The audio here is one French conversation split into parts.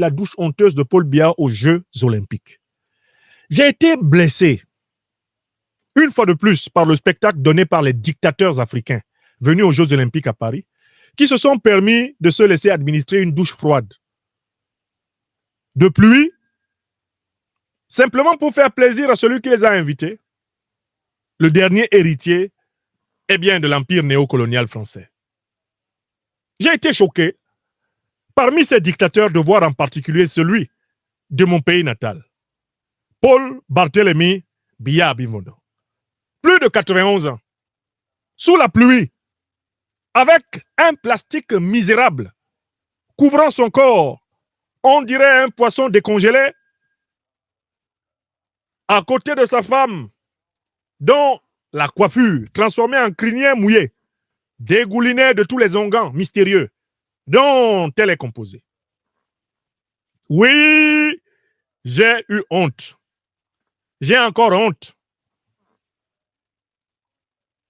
la douche honteuse de Paul Biya aux Jeux Olympiques. J'ai été blessé, une fois de plus, par le spectacle donné par les dictateurs africains venus aux Jeux Olympiques à Paris, qui se sont permis de se laisser administrer une douche froide de pluie, simplement pour faire plaisir à celui qui les a invités, le dernier héritier de l'empire néocolonial français. J'ai été choqué parmi ces dictateurs de voir en particulier celui de mon pays natal, Paul Barthélemy Biya Bimondo. Plus de 91 ans, sous la pluie, avec un plastique misérable couvrant son corps, on dirait un poisson décongelé, à côté de sa femme, dont la coiffure, transformée en crinier mouillé, dégoulinait de tous les onguents mystérieux dont elle est composée. Oui, j'ai eu honte. J'ai encore honte.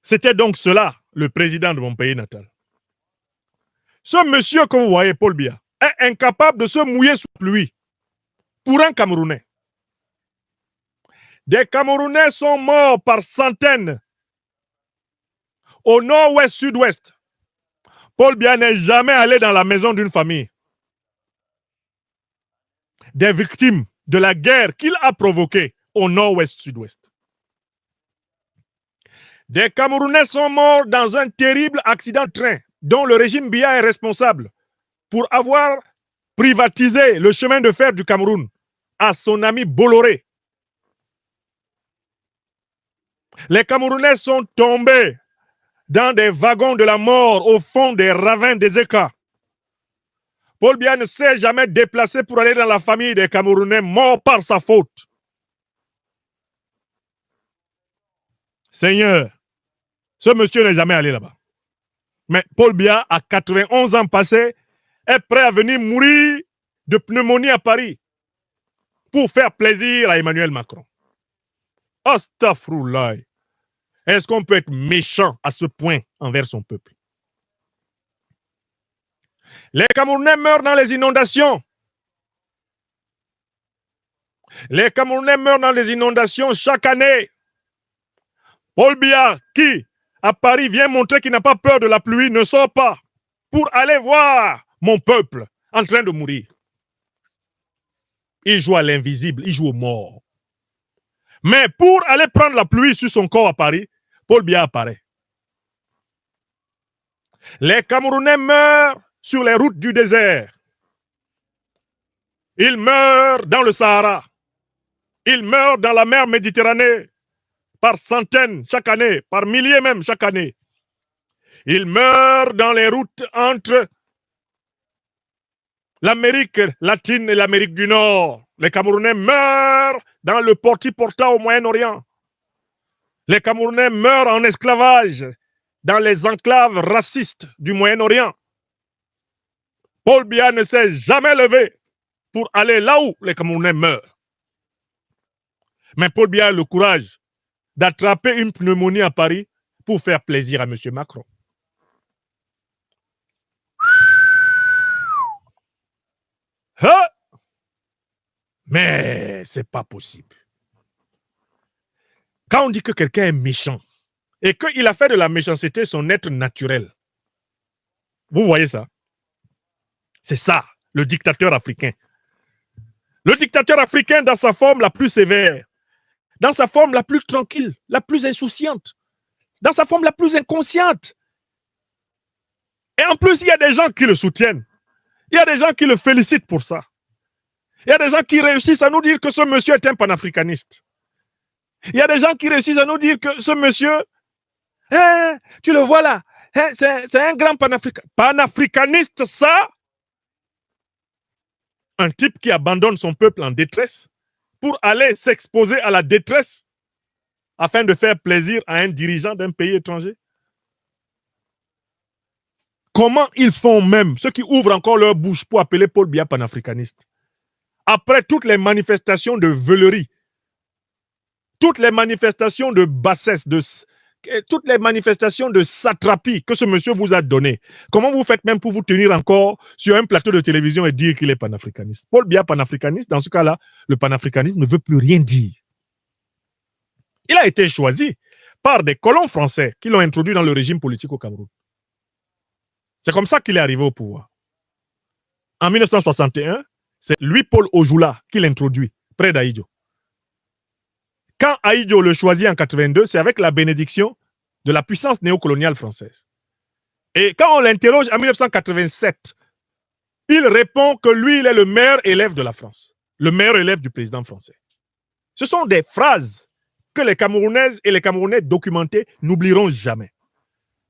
C'était donc cela, le président de mon pays natal. Ce monsieur que vous voyez, Paul Biya, est incapable de se mouiller sous pluie pour un Camerounais. Des Camerounais sont morts par centaines au nord-ouest, sud-ouest. Paul Biya n'est jamais allé dans la maison d'une famille. Des victimes de la guerre qu'il a provoquée au nord-ouest, sud-ouest. Des Camerounais sont morts dans un terrible accident de train dont le régime Biya est responsable pour avoir privatisé le chemin de fer du Cameroun à son ami Bolloré. Les Camerounais sont tombés dans des wagons de la mort au fond des ravins des Écas. Paul Biya ne s'est jamais déplacé pour aller dans la famille des Camerounais morts par sa faute. Seigneur, ce monsieur n'est jamais allé là-bas. Mais Paul Biya, à 91 ans passés, est prêt à venir mourir de pneumonie à Paris pour faire plaisir à Emmanuel Macron. Astaghfirullah. Est-ce qu'on peut être méchant à ce point envers son peuple? Les Camerounais meurent dans les inondations. Les Camerounais meurent dans les inondations chaque année. Paul Biya, qui, à Paris, vient montrer qu'il n'a pas peur de la pluie, ne sort pas pour aller voir mon peuple en train de mourir. Il joue à l'invisible, il joue aux morts. Mais pour aller prendre la pluie sur son corps à Paris, Paul Biya apparaît. Les Camerounais meurent sur les routes du désert. Ils meurent dans le Sahara. Ils meurent dans la mer Méditerranée par centaines chaque année, par milliers même chaque année. Ils meurent dans les routes entre l'Amérique latine et l'Amérique du Nord. Les Camerounais meurent dans le porti-porta au Moyen-Orient. Les Camerounais meurent en esclavage dans les enclaves racistes du Moyen-Orient. Paul Biya ne s'est jamais levé pour aller là où les Camerounais meurent. Mais Paul Biya a le courage d'attraper une pneumonie à Paris pour faire plaisir à M. Macron. Hein? Mais c'est pas possible. Quand on dit que quelqu'un est méchant et qu'il a fait de la méchanceté son être naturel, vous voyez ça? C'est ça, le dictateur africain. Le dictateur africain dans sa forme la plus sévère, dans sa forme la plus tranquille, la plus insouciante, dans sa forme la plus inconsciente. Et en plus, il y a des gens qui le soutiennent. Il y a des gens qui le félicitent pour ça. Il y a des gens qui réussissent à nous dire que ce monsieur est un panafricaniste. Il y a des gens qui réussissent à nous dire que ce monsieur, tu le vois là, c'est un grand panafricaniste, ça. Un type qui abandonne son peuple en détresse pour aller s'exposer à la détresse afin de faire plaisir à un dirigeant d'un pays étranger. Comment ils font même, ceux qui ouvrent encore leur bouche pour appeler Paul Biya panafricaniste, après toutes les manifestations de veulerie, toutes les manifestations de bassesse, toutes les manifestations de satrapie que ce monsieur vous a données, comment vous faites même pour vous tenir encore sur un plateau de télévision et dire qu'il est panafricaniste? Paul Biya panafricaniste, dans ce cas-là, le panafricanisme ne veut plus rien dire. Il a été choisi par des colons français qui l'ont introduit dans le régime politique au Cameroun. C'est comme ça qu'il est arrivé au pouvoir. En 1961, c'est lui, Paul Ojoula, qui l'introduit près d'Aïdjo. Quand Aïdjo le choisit en 82, c'est avec la bénédiction de la puissance néocoloniale française. Et quand on l'interroge en 1987, il répond que lui, il est le meilleur élève de la France, le meilleur élève du président français. Ce sont des phrases que les Camerounaises et les Camerounais documentés n'oublieront jamais.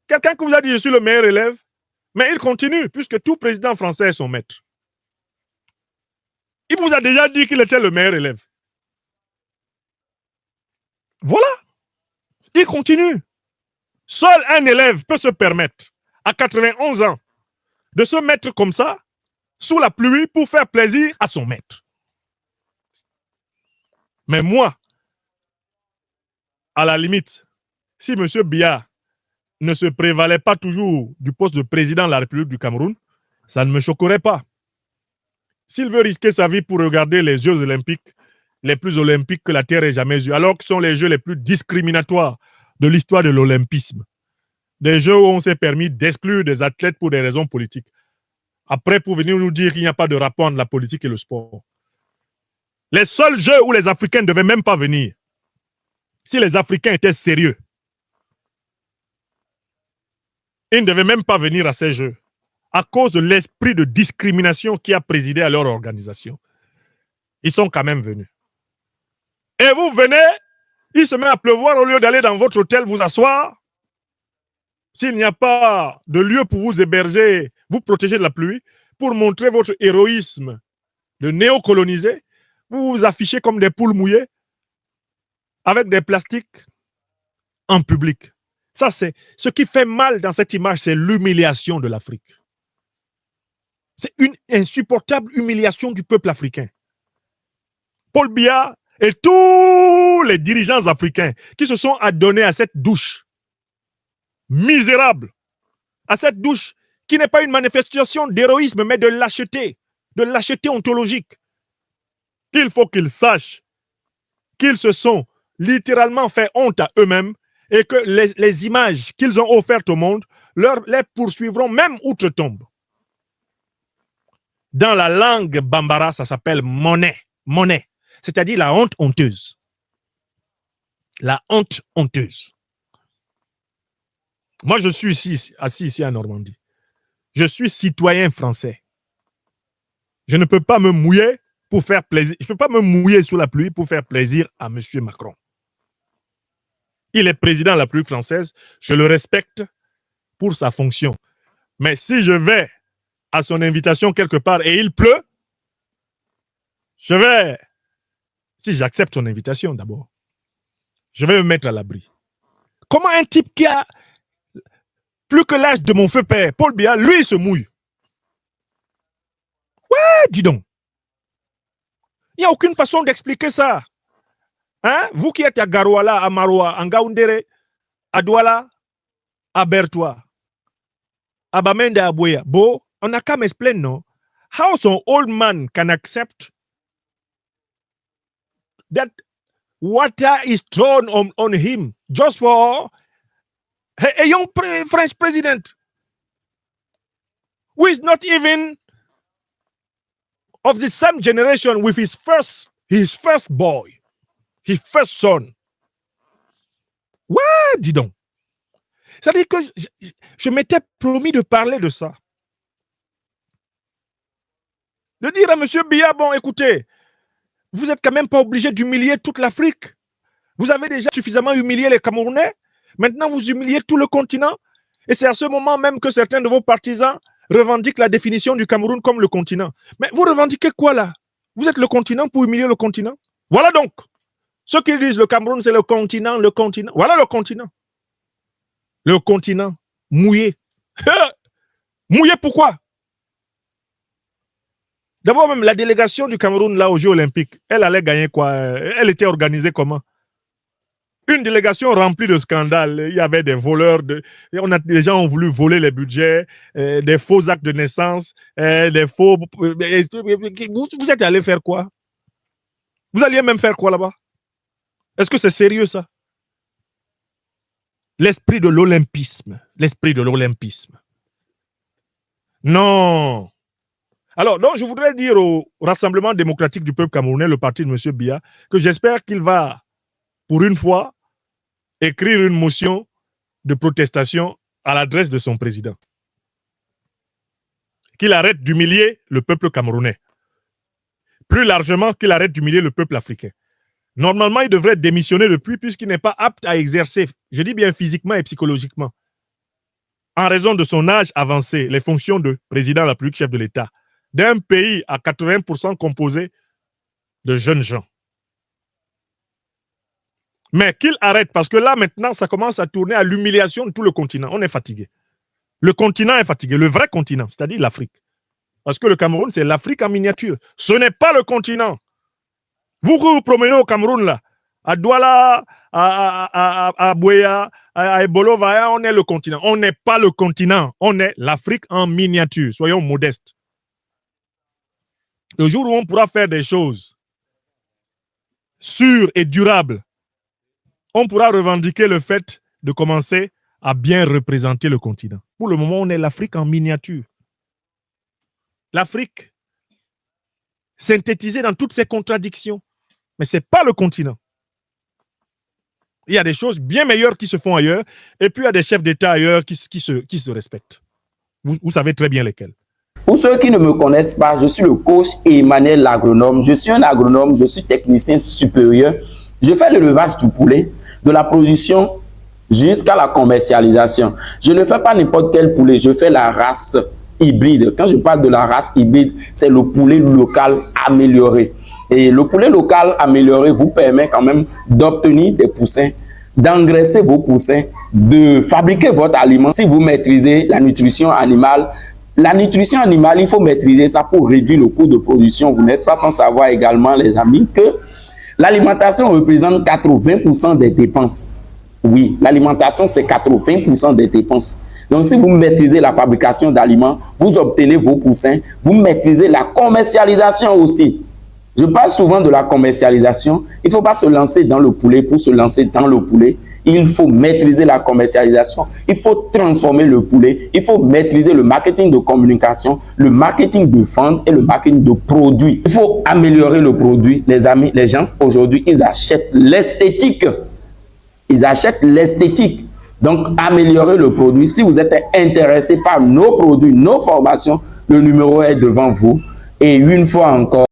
Quelqu'un qui vous a dit « je suis le meilleur élève », mais il continue, puisque tout président français est son maître. Il vous a déjà dit qu'il était le meilleur élève. Voilà. Il continue. Seul un élève peut se permettre, à 91 ans, de se mettre comme ça, sous la pluie, pour faire plaisir à son maître. Mais moi, à la limite, si M. Biya ne se prévalait pas toujours du poste de président de la République du Cameroun, ça ne me choquerait pas. S'il veut risquer sa vie pour regarder les Jeux olympiques, les plus olympiques que la Terre ait jamais eu, alors que ce sont les Jeux les plus discriminatoires de l'histoire de l'olympisme, des Jeux où on s'est permis d'exclure des athlètes pour des raisons politiques. Après, pour venir nous dire qu'il n'y a pas de rapport entre la politique et le sport. Les seuls Jeux où les Africains ne devaient même pas venir, si les Africains étaient sérieux, ils ne devaient même pas venir à ces Jeux, à cause de l'esprit de discrimination qui a présidé à leur organisation. Ils sont quand même venus. Et vous venez, il se met à pleuvoir au lieu d'aller dans votre hôtel vous asseoir. S'il n'y a pas de lieu pour vous héberger, vous protéger de la pluie, pour montrer votre héroïsme de néocoloniser, vous vous affichez comme des poules mouillées avec des plastiques en public. Ça, c'est ce qui fait mal dans cette image, c'est l'humiliation de l'Afrique. C'est une insupportable humiliation du peuple africain. Paul Biya et tous les dirigeants africains qui se sont adonnés à cette douche misérable, à cette douche qui n'est pas une manifestation d'héroïsme, mais de lâcheté ontologique. Il faut qu'ils sachent qu'ils se sont littéralement fait honte à eux-mêmes et que les images qu'ils ont offertes au monde les poursuivront même outre-tombe. Dans la langue bambara, ça s'appelle monnaie, c'est-à-dire la honte honteuse. La honte honteuse. Moi, je suis assis ici en Normandie. Je suis citoyen français. Je ne peux pas me mouiller pour faire plaisir. Je ne peux pas me mouiller sous la pluie pour faire plaisir à M. Macron. Il est président de la République française. Je le respecte pour sa fonction. Mais si je vais à son invitation quelque part et il pleut, si j'accepte son invitation d'abord, je vais me mettre à l'abri. Comment un type qui a plus que l'âge de mon feu père, Paul Biya, lui, il se mouille? Ouais, dis donc. Il n'y a aucune façon d'expliquer ça. Hein? Vous qui êtes à Garouala, à Maroua, à Ngaoundéré, à Douala, à Bertois, à Bamende, à Boya, Bo, on n'a qu'à m'expliquer, non? How some old man can accept that water is thrown on him just for a young French president who is not even of the same generation with his first boy, his first son. Ouais, dis donc. C'est-à-dire que je m'étais promis de parler de ça. De dire à M. Biya, bon, écoutez, vous n'êtes quand même pas obligé d'humilier toute l'Afrique. Vous avez déjà suffisamment humilié les Camerounais. Maintenant, vous humiliez tout le continent. Et c'est à ce moment même que certains de vos partisans revendiquent la définition du Cameroun comme le continent. Mais vous revendiquez quoi là? Vous êtes le continent pour humilier le continent? Voilà donc. Ceux qui disent le Cameroun, c'est le continent. Voilà le continent. Le continent mouillé. Mouillé pourquoi? D'abord, même la délégation du Cameroun là aux Jeux Olympiques, elle allait gagner quoi? Elle était organisée comment? Une délégation remplie de scandales. Il y avait des voleurs, les gens ont voulu voler les budgets, des faux actes de naissance, des faux... Vous êtes allé faire quoi? Vous alliez même faire quoi là-bas? Est-ce que c'est sérieux ça? L'esprit de l'olympisme. L'esprit de l'olympisme. Non. Alors, donc, je voudrais dire au Rassemblement démocratique du peuple camerounais, le parti de M. Biya, que j'espère qu'il va, pour une fois, écrire une motion de protestation à l'adresse de son président. Qu'il arrête d'humilier le peuple camerounais. Plus largement, qu'il arrête d'humilier le peuple africain. Normalement, il devrait démissionner depuis, puisqu'il n'est pas apte à exercer, je dis bien physiquement et psychologiquement, en raison de son âge avancé, les fonctions de président de la République, chef de l'État, d'un pays à 80% composé de jeunes gens. Mais qu'il arrête, parce que là, maintenant, ça commence à tourner à l'humiliation de tout le continent. On est fatigué. Le continent est fatigué, le vrai continent, c'est-à-dire l'Afrique. Parce que le Cameroun, c'est l'Afrique en miniature. Ce n'est pas le continent. Vous vous promenez au Cameroun, là, à Douala, à Bouéa, à Ebolova, on est le continent. On n'est pas le continent. On est l'Afrique en miniature. Soyons modestes. Le jour où on pourra faire des choses sûres et durables, on pourra revendiquer le fait de commencer à bien représenter le continent. Pour le moment, on est l'Afrique en miniature. L'Afrique synthétisée dans toutes ses contradictions. Mais ce n'est pas le continent. Il y a des choses bien meilleures qui se font ailleurs, et puis il y a des chefs d'État ailleurs qui se respectent. Vous savez très bien lesquels. Pour ceux qui ne me connaissent pas, je suis le coach Emmanuel l'agronome. Je suis un agronome, je suis technicien supérieur. Je fais l'élevage du poulet, de la production jusqu'à la commercialisation. Je ne fais pas n'importe quel poulet, je fais la race hybride. Quand je parle de la race hybride, c'est le poulet local amélioré. Et le poulet local amélioré vous permet quand même d'obtenir des poussins, d'engraisser vos poussins, de fabriquer votre aliment. Si vous maîtrisez la nutrition animale, il faut maîtriser ça pour réduire le coût de production. Vous n'êtes pas sans savoir également, les amis, que l'alimentation représente 80% des dépenses. Oui, l'alimentation, c'est 80% des dépenses. Donc, si vous maîtrisez la fabrication d'aliments, vous obtenez vos poussins, vous maîtrisez la commercialisation aussi. Je parle souvent de la commercialisation. Il ne faut pas se lancer dans le poulet pour se lancer dans le poulet. Il faut maîtriser la commercialisation. Il faut transformer le poulet. Il faut maîtriser le marketing de communication, le marketing de vente et le marketing de produits. Il faut améliorer le produit. Les amis, les gens aujourd'hui, ils achètent l'esthétique. Ils achètent l'esthétique. Donc, améliorer le produit. Si vous êtes intéressé par nos produits, nos formations, le numéro est devant vous. Et une fois encore,